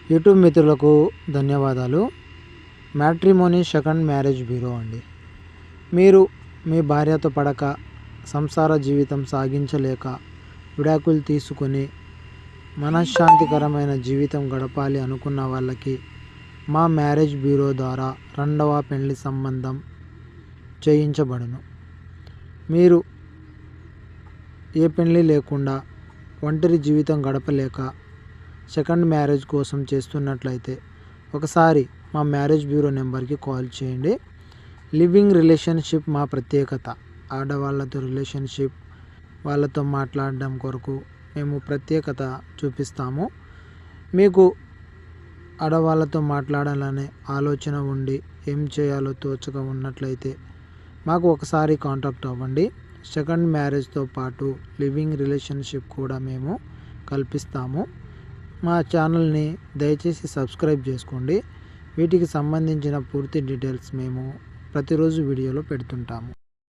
YouTube మిత్రులకు ధన్యవాదాలు. Matrimony second marriage bureau అండి. మీరు మీ భార్యతో పడక సంసార జీవితం సాగించలేక విడాకులు తీసుకొని మనశ్శాంతికరమైన జీవితం గడపాలి అనుకున్న వాళ్ళకి మా మ్యారేజ్ బ్యూరో ద్వారా రెండవ పెళ్లి సంబంధం చేయించబడును. మీరు ఏ పెళ్లి లేకుండా ఒంటరి జీవితం గడపలేక సెకండ్ మ్యారేజ్ కోసం చేస్తున్నట్లయితే ఒకసారి మా మ్యారేజ్ బ్యూరో నెంబర్కి కాల్ చేయండి. లివింగ్ రిలేషన్షిప్ మా ప్రత్యేకత. ఆడవాళ్ళతో రిలేషన్షిప్ వాళ్ళతో మాట్లాడడం కొరకు మేము ప్రత్యేకత చూపిస్తాము. మీకు ఆడవాళ్ళతో మాట్లాడాలనే ఆలోచన ఉండి ఏం చేయాలో తోచక ఉన్నట్లయితే మాకు ఒకసారి కాంటాక్ట్ అవ్వండి. సెకండ్ మ్యారేజ్తో పాటు లివింగ్ రిలేషన్షిప్ కూడా మేము కల్పిస్తాము. మా ఛానల్ని దయచేసి సబ్స్క్రైబ్ చేసుకోండి. వీటికి సంబంధించిన పూర్తి డీటెయిల్స్ మేము ప్రతిరోజు వీడియోలో పెడుతుంటాము.